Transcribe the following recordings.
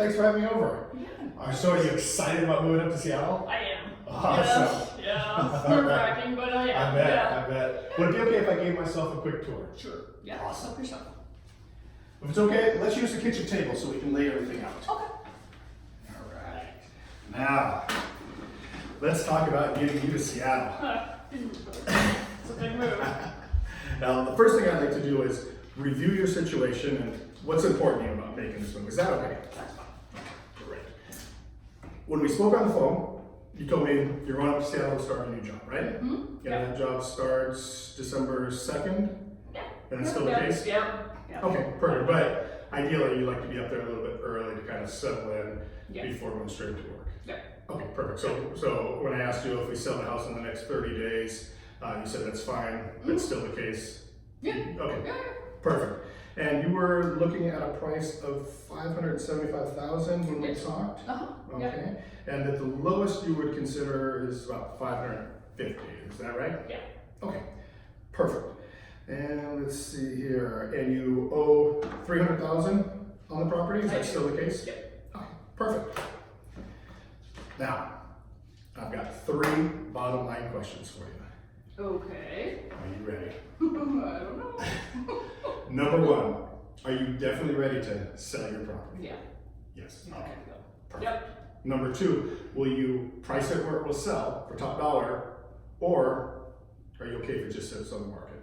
Thanks for having me over. Yeah. So are you excited about moving up to Seattle? I am. Awesome. Yes, yeah. It's nerve-wracking, but I am. I bet, Yeah. I bet. Would it be okay if I gave myself a quick tour? Sure. Yeah. Awesome. Help yourself. If it's okay, let's use the kitchen table so we can lay everything out. Okay. All right. Now, let's talk about getting you to Seattle. It's a big move. Now, the first thing I'd like to do is review your situation and what's important to you about making this move. Is that okay? That's fine. Okay, great. When we spoke on the phone, you told me you're going up to Seattle to start a new job, right? Mm-hmm. Yeah, that job starts December 2nd? Yeah. And it's still the case? Yeah. Okay, perfect. But ideally, you'd like to be up there a little bit early to kind of settle in Yeah. before going straight to work. Yeah. Okay, perfect. So when I asked you if we sell the house in the next 30 days, you said that's fine. That's still the case? Yeah. Okay, Yeah. perfect. And you were looking at a price of $575,000 when we Yes. talked? Uh-huh. Okay. And that the lowest you would consider is about $550. Is that right? Yeah. Okay, perfect. And let's see here. And you owe $300,000 on the property? Is I that do. still the case? Yeah. Okay, perfect. Now, I've got 3 bottom line questions for you. Okay. Are you ready? I don't know. Number 1, are you definitely ready to sell your property? Yeah. Yes. Yeah. Okay. Perfect. Yep. Number 2, will you price it where it will sell for top dollar, or are you okay if it just sits on the market?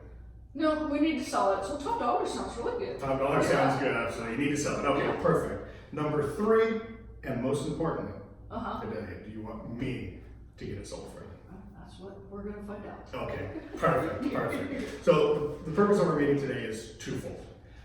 No, we need to sell it. So top dollar sounds really good. Top dollar sounds good, absolutely. You need to sell it. Okay, Yeah. perfect. Number 3, and most importantly, Uh-huh. today, do you want me to get it sold for you? That's what we're gonna find out. Okay, perfect, perfect. So the purpose of our meeting today is twofold.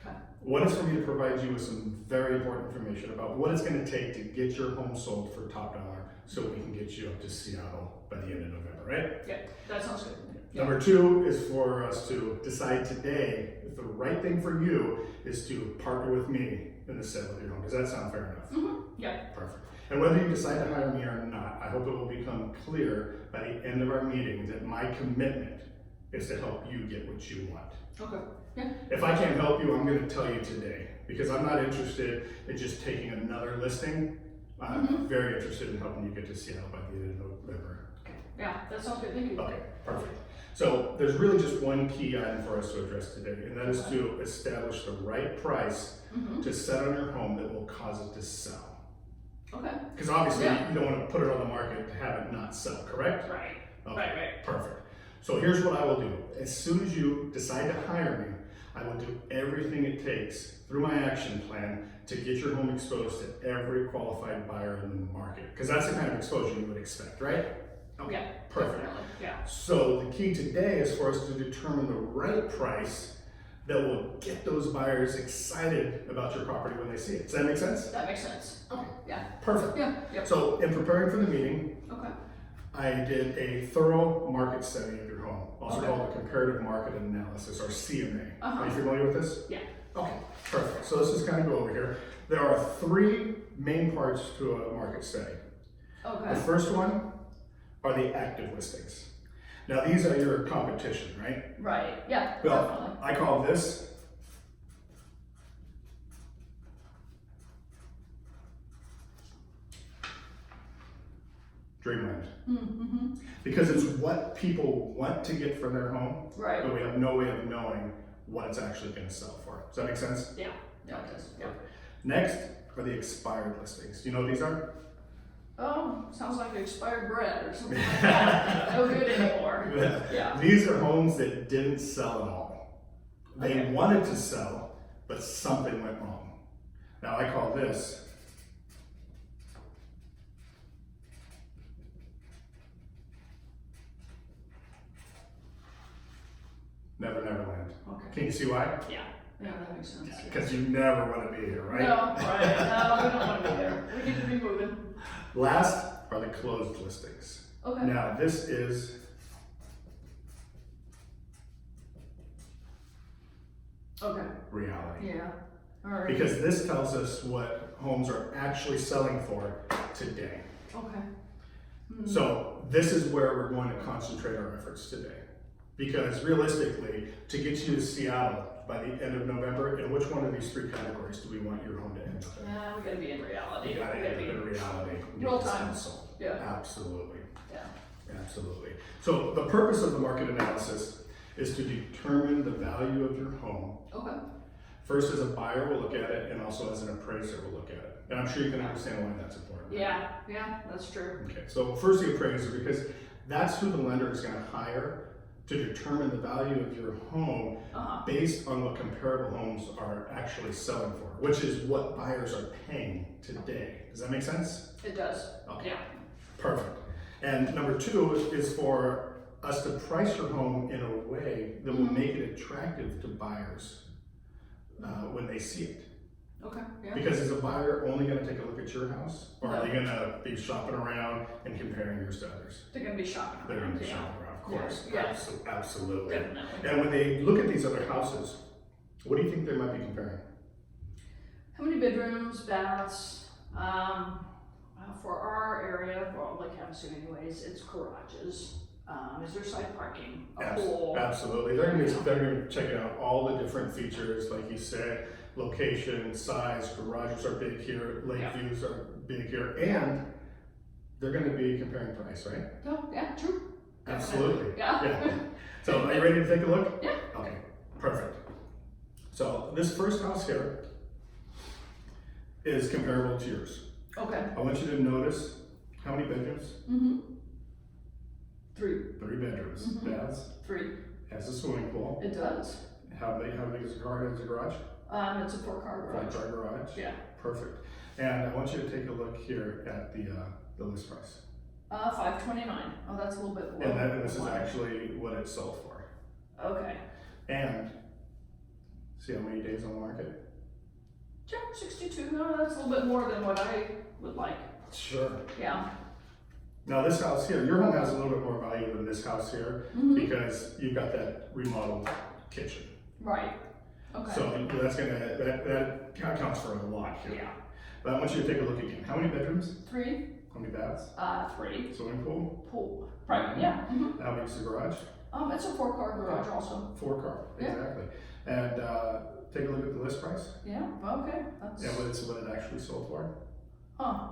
Okay. One is for me to provide you with some very important information about what it's going to take to get your home sold for top dollar so we can get you up to Seattle by the end of November, right? Yeah, that sounds good. Number 2 is for us to decide today if the right thing for you is to partner with me in the sale of your home. Does that sound fair enough? Mm-hmm. Yeah. Perfect. And whether you decide to hire me or not, I hope it will become clear by the end of our meeting that my commitment is to help you get what you want. Okay. Yeah. If I can't help you, I'm going to tell you today, because I'm not interested in just taking another listing. I'm very interested in helping you get to Seattle by the end of November. Okay. Yeah, that sounds good. Thank you. Okay, perfect. So there's really just one key item for us to address today, and that is to establish the right price to set on your home that will cause it to sell. Okay. Because obviously Yeah. you don't want to put it on the market to have it not sell, correct? Right. Okay, Right. perfect. So here's what I will do. As soon as you decide to hire me, I will do everything it takes through my action plan to get your home exposed to every qualified buyer in the market. Because that's the kind of exposure you would expect, right? Okay, Yeah. perfect. Definitely. Yeah. So the key today is for us to determine the right price that will get those buyers excited about your property when they see it. Does that make sense? That makes sense. Okay, Yeah. perfect. Yeah. Yep. So in preparing for the meeting, Okay. I did a thorough market study of your home, also Okay. called a comparative market analysis, or CMA. Uh-huh. Are you familiar with this? Yeah. Okay, perfect. So let's just kind of go over here. There are 3 main parts to a market study. Okay. The first one are the active listings. Now these are your competition, right? Right. Yeah. Well, Definitely. I call this dreamland. Mm-hmm. Because it's what people want to get for their home, Right. but we have no way of knowing what it's actually going to sell for. Does that make sense? Yeah. Yeah. It does. Yeah. Next are the expired listings. Do you know what these are? Oh, sounds like expired bread or something like that. No good anymore. Yeah. These are homes that didn't sell at all. They Okay. wanted to sell, but something went wrong. Now I call this Never Neverland. Okay. Can you see why? Yeah. Yeah, that makes sense. Yeah. Because you never want to be here, right? No, right. No, we don't want to be there. We need to be moving. Last are the closed listings. Okay. Now this is Okay. reality. Yeah. All right. Because this tells us what homes are actually selling for today. Okay. So this is where we're going to concentrate our efforts today. Because realistically, to get you to Seattle by the end of November, in which one of these three categories do we want your home to end up in? Yeah, we gotta be in reality. You gotta end up in reality. Real Get this time. house sold. Yeah. Absolutely. Yeah. Absolutely. So the purpose of the market analysis is to determine the value of your home. Okay. First, as a buyer, we'll look at it, and also as an appraiser, we'll look at it. And I'm sure you can understand why that's important. Yeah, that's true. Okay, so first the appraiser, because that's who the lender is going to hire to determine the value of your home based on what comparable homes are actually selling for, which is what buyers are paying today. Does that make sense? It does. Okay. Yeah. Perfect. And number two is for us to price your home in a way that will make it attractive to buyers when they see it. Okay. Yeah. Because is a buyer only going to take a look at your house, or are they going to be shopping around and comparing yours to others? They're gonna be shopping They're around. going to be shopping around, of course. Yeah. Absolutely. Definitely. And when they look at these other houses, what do you think they might be comparing? How many bedrooms, baths? For our area, well, Lake Havasu anyways, it's garages. Is there side parking? A pool? Absolutely. They're going to check out all the different features, like you said, location, size, garages are big here, lake views are big here, and they're going to be comparing price, right? Oh, yeah, true. Absolutely. Yeah. So are you ready to take a look? Yeah. Okay, perfect. So this first house here is comparable to yours. Okay. I want you to notice how many bedrooms? Mm-hmm. 3. 3 bedrooms. Baths. 3. Has a swimming pool. It does. How big is the car? Is the garage? It's a 4-car garage. 4-car garage. Yeah. Perfect. And I want you to take a look here at the list price. $529. Oh, that's a little bit low. And this is actually what it sold for. Okay. And see how many days on the market? Yeah, 62. No, that's a little bit more than what I would like. Sure. Yeah. Now this house here, your home has a little bit more value than this house here because you've got that remodeled kitchen. Right. Okay. So that's that counts for a lot here. Yeah. But I want you to take a look again. How many bedrooms? 3. How many baths? 3. Swimming pool? Pool. Right. Yeah. How big is the garage? It's a 4-car garage also. 4-car. Yeah. Exactly. And take a look at the list price. Yeah. Okay. That's. And what it actually sold for. Huh.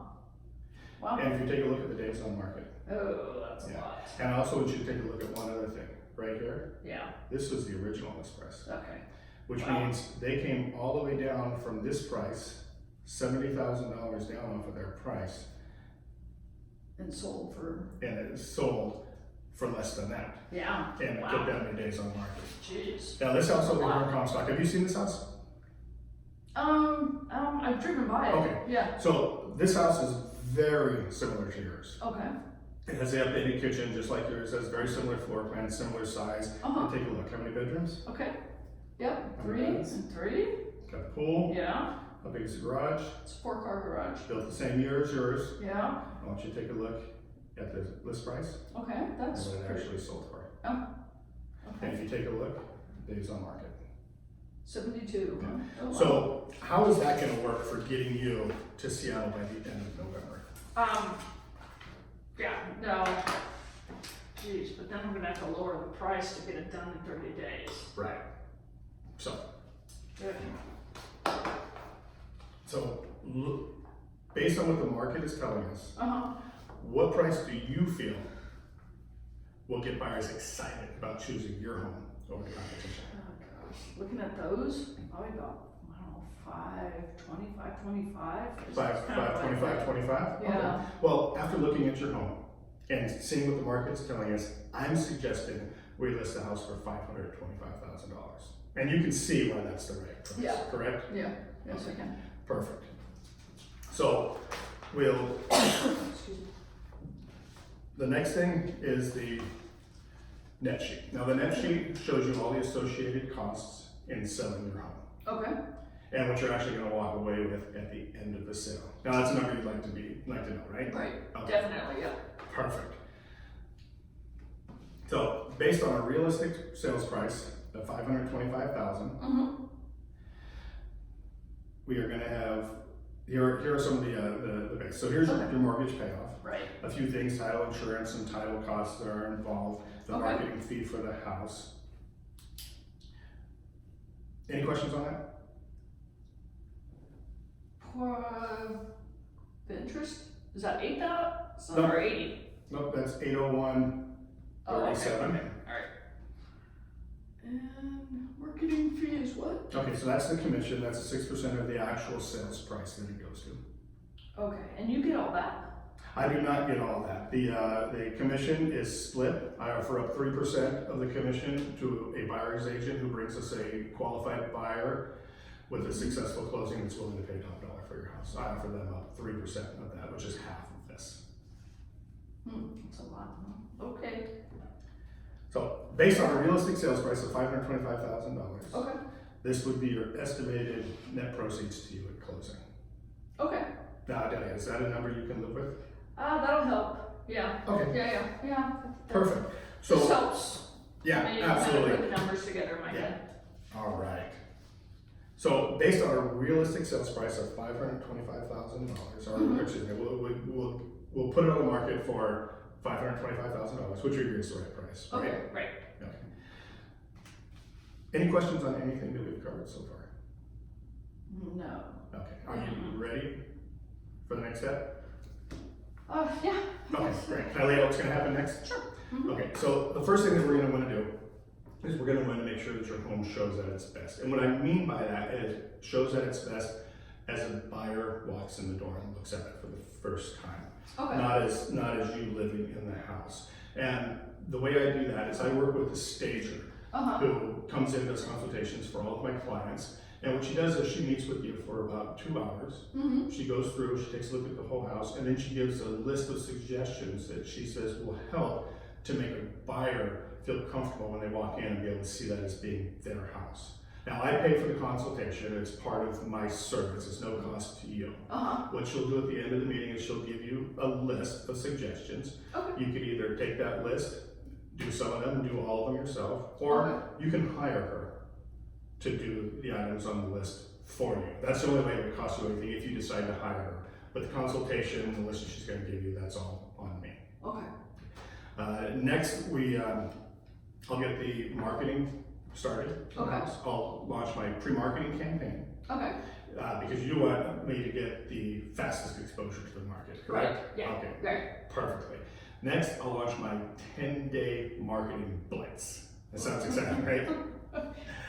Wow. And if you take a look at the days on market. Oh, that's a lot. And I also want you to take a look at one other thing right here. Yeah. This was the original list price. Okay. Which means they came all the way down from this price, $70,000 down off of their price. And sold for. And it sold for less than that. Yeah. And it took that many days on market. Jeez. Now this house over here in Comstock, have you seen this house? I've driven by it. Okay. Yeah. So this house is very similar to yours. Okay. It has the updated kitchen just like yours. It has very similar floor plan, similar size. And take a look. How many bedrooms? Okay. Yep. How 3 many beds? and 3. Got a pool. Yeah. How big is the garage? It's a 4-car garage. Built the same year as yours. Yeah. I want you to take a look at the list price Okay. That's and what it pretty. actually sold for. Oh. And Okay. if you take a look, days on market. 72. Yeah. Oh, wow. So how is that going to work for getting you to Seattle by the end of November? Yeah, no. Jeez, but then I'm gonna have to lower the price to get it done in 30 days. Right. So, Good. based on what the market is telling us, Uh-huh. what price do you feel will get buyers excited about choosing your home over the competition? Oh gosh, looking at those, probably about, I don't know, 525, 25. 25. Yeah. Okay. Well, after looking at your home and seeing what the market's telling us, I'm suggesting we list the house for $525,000. And you can see why that's the right price, Yeah. correct? Yeah, yes I can. Perfect. So we'll, Excuse me. the next thing is the net sheet. Now the net sheet shows you all the associated costs in selling your home Okay. and what you're actually going to walk away with at the end of the sale. Now that's a number you'd like to know, right? Right, Okay. definitely, yeah. Perfect. So based on a realistic sales price of $525,000, Mm-hmm. we are going to have Here are some of the base. So here's Okay. your mortgage payoff. Right. A few things, title insurance and title costs that are involved, the Okay. marketing fee for the house. Any questions on that? The interest, is that 8,000 No. or 80? Nope, that's 801. Oh, okay, 37. okay, alright. And marketing fee is what? Okay, so that's the commission, that's 6% of the actual sales price that it goes to. Okay, and you get all that? I do not get all that. The commission is split. I offer up 3% of the commission to a buyer's agent who brings us a qualified buyer with a successful closing that's willing to pay top dollar for your house. I offer them up 3% of that, which is half of this. That's a lot, huh? Okay. So based on a realistic sales price of $525,000, Okay. this would be your estimated net proceeds to you at closing. Okay. Now, Delia, is that a number you can live with? That'll help. Yeah. Okay. Yeah. Perfect. This So, helps. yeah, Maybe absolutely. Put the numbers together in my Yeah. head. All right. So based on a realistic sales price of $525,000, or excuse me, we'll put it on the market for $525,000, which we agree is the right price, right? Okay, right. Okay. Any questions on anything that we've covered so far? No. Okay. Are you ready for the next step? Yeah. Okay, great. Can I lay out what's going to happen next? Sure. Okay, so the first thing that we're going to want to do is we're going to want to make sure that your home shows at its best. And what I mean by that is shows at its best as a buyer walks in the door and looks at it for the first time. Okay. Not as you living in the house. And the way I do that is I work with a stager who comes in and does consultations for all of my clients. And what she does is she meets with you for about 2 hours. She goes through, she takes a look at the whole house, and then she gives a list of suggestions that she says will help to make a buyer feel comfortable when they walk in and be able to see that as being their house. Now, I pay for the consultation. It's part of my service. It's no cost to you. What she'll do at the end of the meeting is she'll give you a list of suggestions. Okay. You could either take that list, do some of them, do all of them yourself, or you can hire her to do the items on the list for you. That's the only way it would cost you anything if you decide to hire her. But the consultation, the list that she's going to give you, that's all on me. Okay. Next, I'll get the marketing started. Okay. I'll launch my pre-marketing campaign. Okay. Because you want me to get the fastest exposure to the market, correct? Right. Yeah. Okay. Right. Perfectly. Next, I'll launch my 10-day marketing blitz. That sounds exciting, right?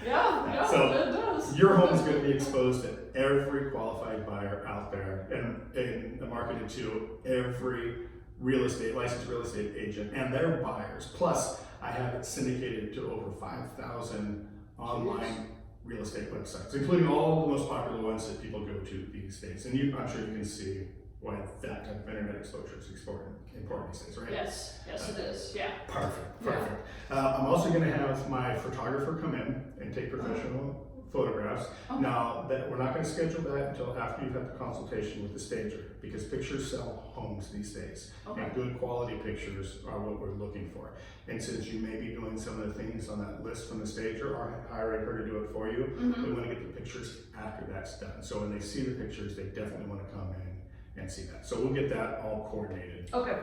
Yeah, So, it does. Your home is going to be exposed to every qualified buyer out there and marketed to every licensed real estate agent and their buyers. Plus, I have it syndicated to over 5,000 online real estate websites, including all the most popular ones that people go to these days. And I'm sure you can see why that type of internet exposure is important these days, right? Yes, it is. Yeah. Perfect. Yeah. I'm also going to have my photographer come in and take professional photographs. Okay. Now, we're not going to schedule that until after you've had the consultation with the stager, because pictures sell homes these days. Okay. And good quality pictures are what we're looking for. And since you may be doing some of the things on that list from the stager or hiring her to do it for you, we want to get the pictures after that's done. So when they see the pictures, they definitely want to come in and see that. So we'll get that all coordinated. Okay.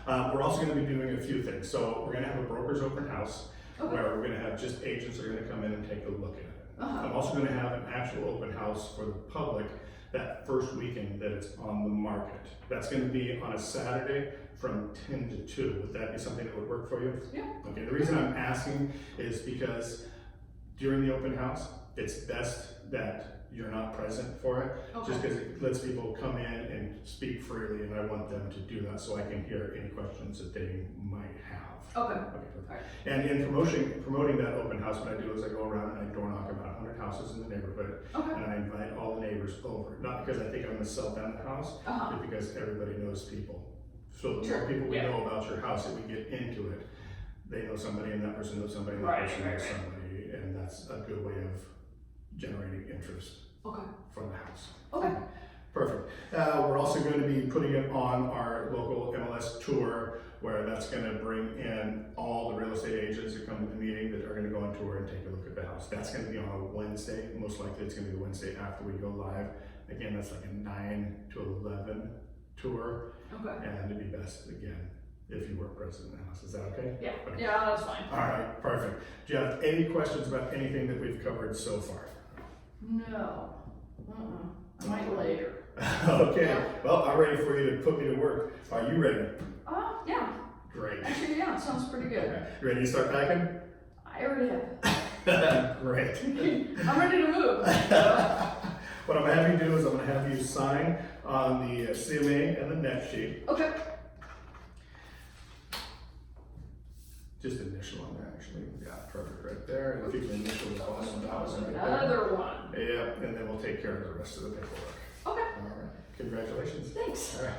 We're also going to be doing a few things. So we're going to have a broker's open house where we're going to have just agents that are going to come in and take a look at it. I'm also going to have an actual open house for the public that first weekend that it's on the market. That's going to be on a Saturday from 10 to 2. Would that be something that would work for you? Yeah. Okay, the reason I'm asking is because during the open house, it's best that you're not present for it, just because it lets people come in and speak freely, and I want them to do that so I can hear any questions that they might have. Okay. Perfect. Right. And in promoting that open house, what I do is I go around and I door knock about 100 houses in the neighborhood, and I invite all the neighbors over. Not because I think I'm going to sell them the house, but because everybody knows people. So the more people we know about your house, if we get into it, they know somebody, and that person knows somebody, and that person knows somebody, and that's a good way of generating interest for the house. Okay. Perfect. We're also going to be putting it on our local MLS tour, where that's going to bring in all the real estate agents that come to the meeting that are going to go on tour and take a look at the house. That's going to be on a Wednesday. Most likely it's going to be the Wednesday after we go live Again, that's like a 9 to 11 tour, Okay. and it'd be best, again, if you were president of the house. Is that okay? Yeah. Okay. Yeah, that's fine. All right, perfect. Do you have any questions about anything that we've covered so far? No. I might later. Okay, well, I'm ready for you to put me to work. Are you ready? Yeah. Great. Actually, yeah, it sounds pretty good. Okay. You ready to start packing? I already have. Great. I'm ready to move. What I'm gonna have you do is I'm gonna have you sign on the CMA and the net sheet. Okay. Just initial on there, actually. Yeah, perfect, right there. And if you can initial the bottom That was right there. another one. Yeah, and then we'll take care of the rest of the paperwork. Okay. All right. Congratulations. Thanks. All right.